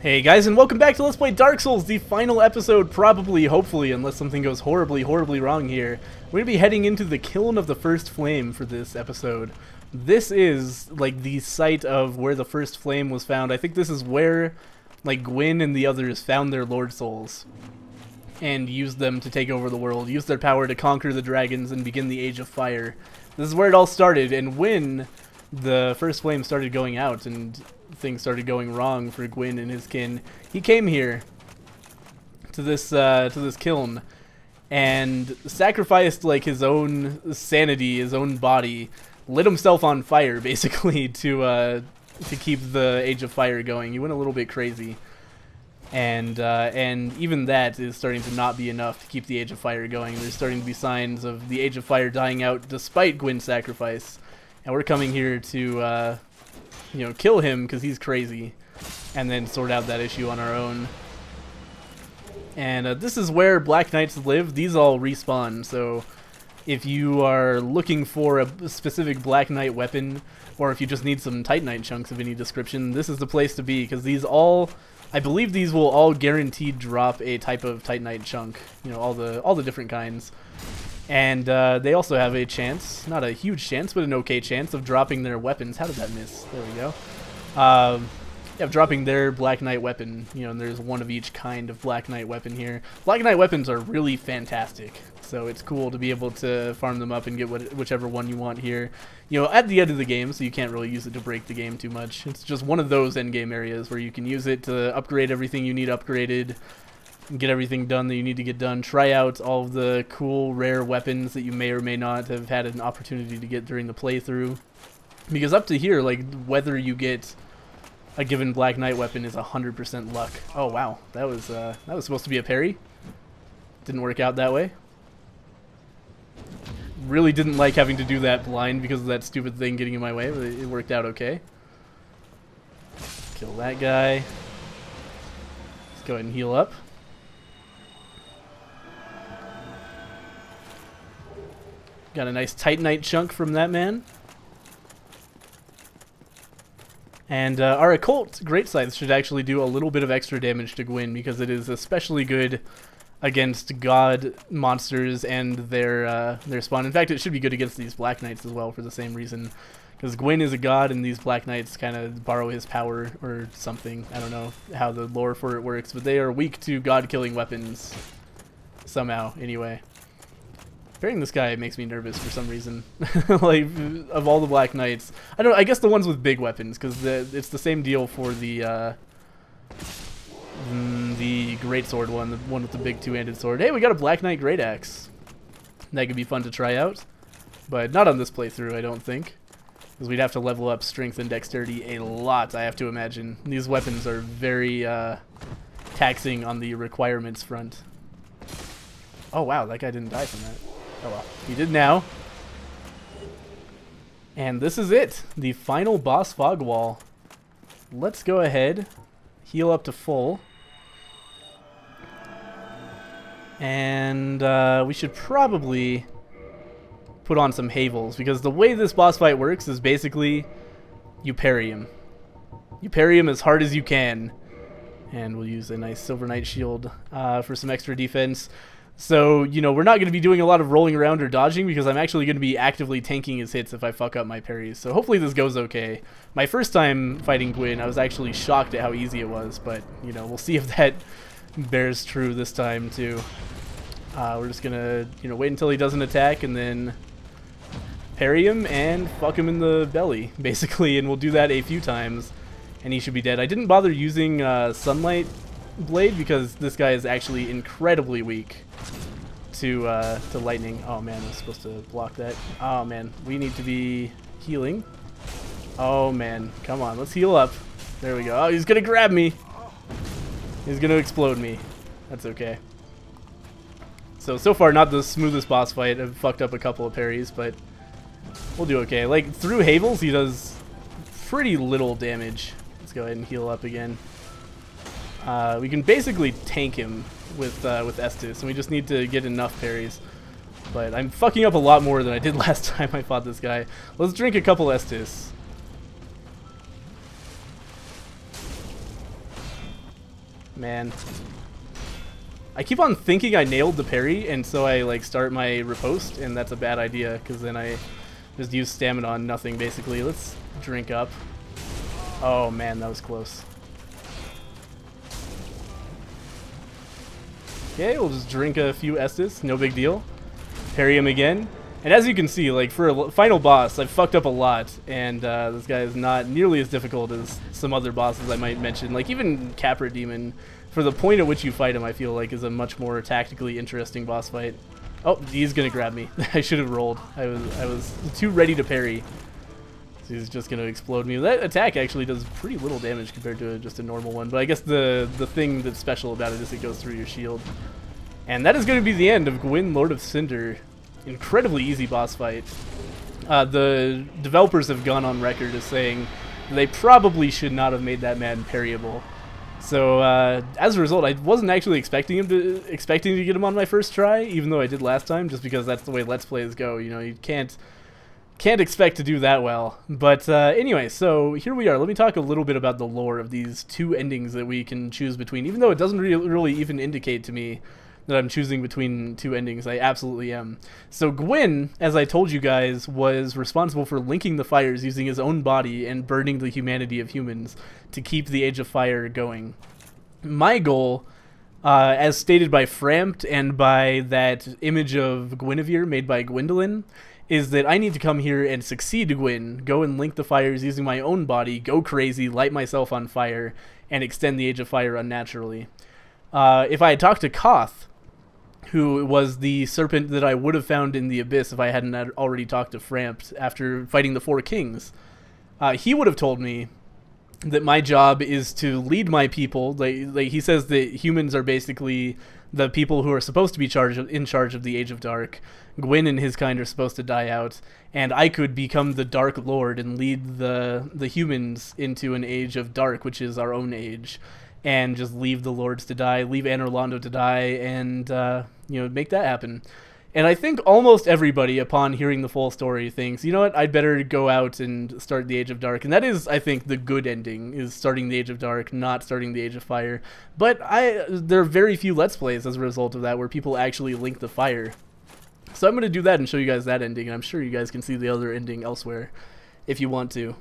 Hey guys, and welcome back to Let's Play Dark Souls, the final episode, probably, hopefully, unless something goes horribly wrong here. We're going to be heading into the Kiln of the First Flame for this episode. This is, like, the site of where the first flame was found. I think this is where, like, Gwyn and the others found their Lord Souls and used them to take over the world, used their power to conquer the dragons and begin the Age of Fire. This is where it all started, and when the first flame started going out and things started going wrong for Gwyn and his kin, he came here to this kiln and sacrificed like his own sanity, his own body, lit himself on fire basically to keep the Age of Fire going. He went a little bit crazy, and even that is starting to not be enough to keep the Age of Fire going. There's starting to be signs of the Age of Fire dying out despite Gwyn's sacrifice, and we're coming here to you know, kill him because he's crazy, and then sort out that issue on our own. And this is where Black Knights live. These all respawn, so if you are looking for a specific Black Knight weapon, or if you just need some Titanite chunks of any description, this is the place to be, because these all, I believe these will all guaranteed drop a type of Titanite chunk, you know, all the different kinds. And they also have a chance, not a huge chance, but an okay chance of dropping their weapons. How did that miss? There we go. Yeah, dropping their Black Knight weapon, you know, and there's one of each kind of Black Knight weapon here. Black Knight weapons are really fantastic, so it's cool to be able to farm them up and get whichever one you want here, you know, at the end of the game, so you can't really use it to break the game too much. It's just one of those endgame areas where you can use it to upgrade everything you need upgraded, get everything done that you need to get done, try out all of the cool rare weapons that you may or may not have had an opportunity to get during the playthrough. Because up to here, like, whether you get a given Black Knight weapon is 100% luck. Oh wow, that was supposed to be a parry. Didn't work out that way. Really didn't like having to do that blind because of that stupid thing getting in my way, but it worked out okay. Kill that guy. Let's go ahead and heal up. Got a nice Titanite chunk from that man. And our Occult Great Scythe should actually do a little bit of extra damage to Gwyn, because it is especially good against god monsters and their spawn. In fact, it should be good against these Black Knights as well for the same reason. Because Gwyn is a god and these Black Knights kind of borrow his power or something. I don't know how the lore for it works, but they are weak to god-killing weapons somehow, anyway. Parrying this guy makes me nervous for some reason. Like, of all the Black Knights, I don't know, I guess the ones with big weapons, because it's the same deal for the Great Sword one, the one with the big two-handed sword. Hey, we got a Black Knight Great Axe. That could be fun to try out, but not on this playthrough, I don't think, because we'd have to level up strength and dexterity a lot, I have to imagine. These weapons are very taxing on the requirements front. Oh wow, that guy didn't die from that. Oh well, he did now. And this is it, the final boss fog wall. Let's go ahead, heal up to full. And we should probably put on some Havels, because the way this boss fight works is basically you parry him. You parry him as hard as you can. And we'll use a nice Silver Knight shield for some extra defense. So, you know, we're not going to be doing a lot of rolling around or dodging, because I'm actually going to be actively tanking his hits if I fuck up my parries. So hopefully this goes okay. My first time fighting Gwyn, I was actually shocked at how easy it was, but, you know, we'll see if that bears true this time too. We're just going to, you know, wait until he doesn't attack and then parry him and fuck him in the belly, basically, and we'll do that a few times and he should be dead. I didn't bother using Sunlight Blade because this guy is actually incredibly weak to lightning. Oh man, I was supposed to block that. Oh man, we need to be healing. Oh man, come on, let's heal up. There we go. Oh, he's gonna grab me. He's gonna explode me. That's okay. So far not the smoothest boss fight. I've fucked up a couple of parries, but we'll do okay. Like, through Havels he does pretty little damage. Let's go ahead and heal up again. We can basically tank him with Estus, and we just need to get enough parries. But I'm fucking up a lot more than I did last time I fought this guy. Let's drink a couple Estus. Man. I keep on thinking I nailed the parry, and so I like start my riposte, and that's a bad idea, because then I just use stamina on nothing, basically. Let's drink up. Oh man, that was close. Okay, we'll just drink a few Estus, no big deal. Parry him again. And as you can see, like, for a final boss, I've fucked up a lot, and this guy is not nearly as difficult as some other bosses I might mention. Like, even Capra Demon, for the point at which you fight him, I feel like is a much more tactically interesting boss fight. Oh, he's gonna grab me. I should have rolled. I was too ready to parry. So he's just gonna explode me. That attack actually does pretty little damage compared to just a normal one, but I guess the thing that's special about it is it goes through your shield. And that is gonna be the end of Gwyn, Lord of Cinder. Incredibly easy boss fight. The developers have gone on record as saying they probably should not have made that man parryable. So as a result, I wasn't actually expecting to get him on my first try, even though I did last time, just because that's the way Let's Plays go. You know, you can't expect to do that well. But anyway, so here we are. Let me talk a little bit about the lore of these two endings that we can choose between, even though it doesn't really even indicate to me that I'm choosing between two endings. I absolutely am. So Gwyn, as I told you guys, was responsible for linking the fires using his own body and burning the humanity of humans to keep the Age of Fire going. My goal, as stated by Frampt and by that image of Guinevere made by Gwendolyn, is that I need to come here and succeed Gwyn, go and link the fires using my own body, go crazy, light myself on fire, and extend the Age of Fire unnaturally. If I had talked to Koth, who was the serpent that I would have found in the Abyss if I hadn't already talked to Frampt after fighting the Four Kings, he would have told me that my job is to lead my people. He says that humans are basically the people who are supposed to be in charge of the Age of Dark. Gwyn and his kind are supposed to die out, and I could become the Dark Lord and lead the humans into an Age of Dark, which is our own age, and just leave the Lords to die, leave Anor Londo to die, and you know, make that happen. And I think almost everybody, upon hearing the full story, thinks, you know what, I'd better go out and start the Age of Dark. And that is, I think, the good ending, is starting the Age of Dark, not starting the Age of Fire. But there are very few Let's Plays as a result of that, where people actually link the fire. So I'm going to do that and show you guys that ending, and I'm sure you guys can see the other ending elsewhere, if you want to.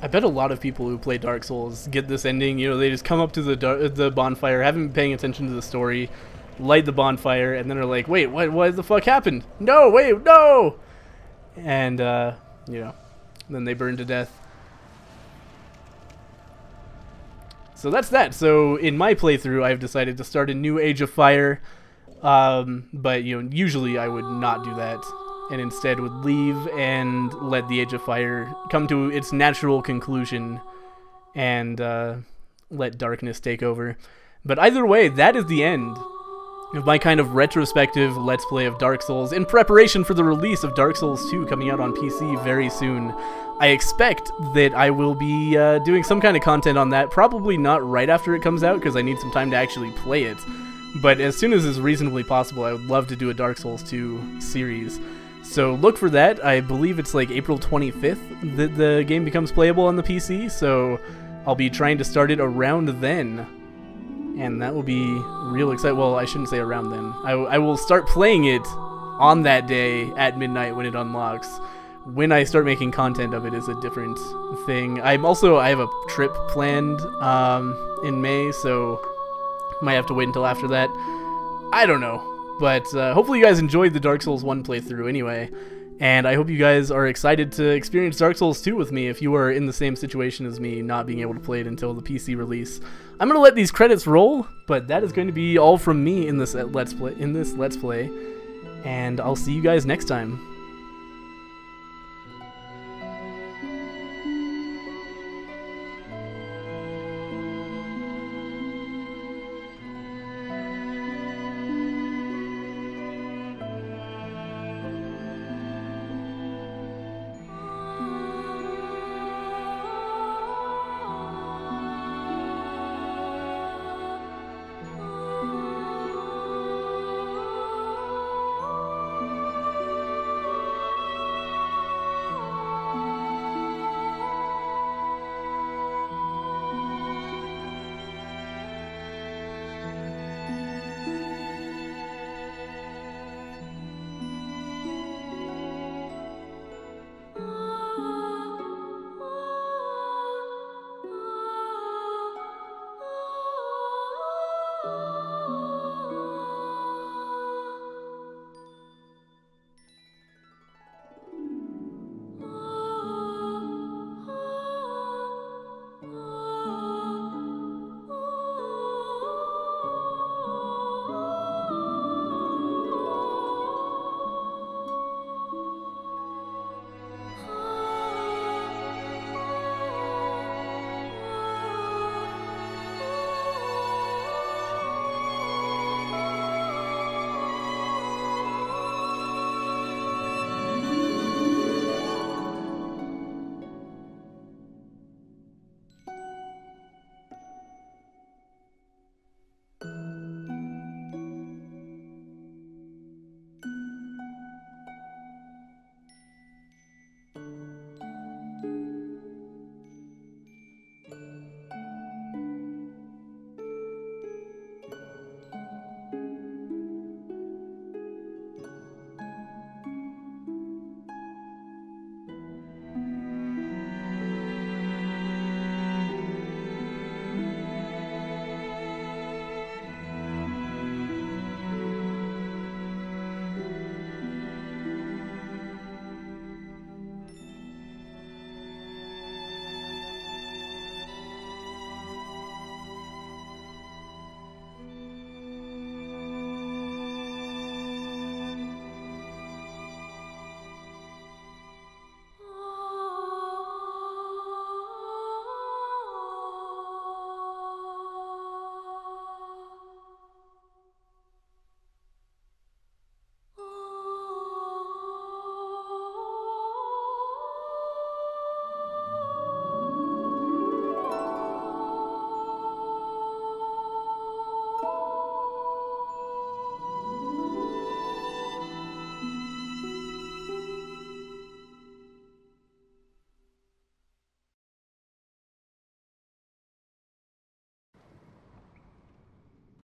I bet a lot of people who play Dark Souls get this ending. You know, they just come up to the bonfire, haven't been paying attention to the story, light the bonfire, and then are like, wait, what the fuck happened? No, wait, no! And, you know, then they burn to death. So that's that. So in my playthrough, I've decided to start a new Age of Fire, but, you know, usually I would not do that, and instead would leave and let the Age of Fire come to its natural conclusion and let darkness take over. But either way, that is the end of my kind of retrospective Let's Play of Dark Souls in preparation for the release of Dark Souls 2 coming out on PC very soon. I expect that I will be doing some kind of content on that, probably not right after it comes out because I need some time to actually play it. But as soon as is reasonably possible, I would love to do a Dark Souls 2 series. So look for that. I believe it's like April 25th that the game becomes playable on the PC, so I'll be trying to start it around then. And that will be real exciting. Well, I shouldn't say around then. I will start playing it on that day at midnight when it unlocks. When I start making content of it is a different thing. I have a trip planned in May, so might have to wait until after that. I don't know. But hopefully you guys enjoyed the Dark Souls 1 playthrough anyway, and I hope you guys are excited to experience Dark Souls 2 with me if you are in the same situation as me, not being able to play it until the PC release. I'm going to let these credits roll, but that is going to be all from me in this Let's Play, and I'll see you guys next time.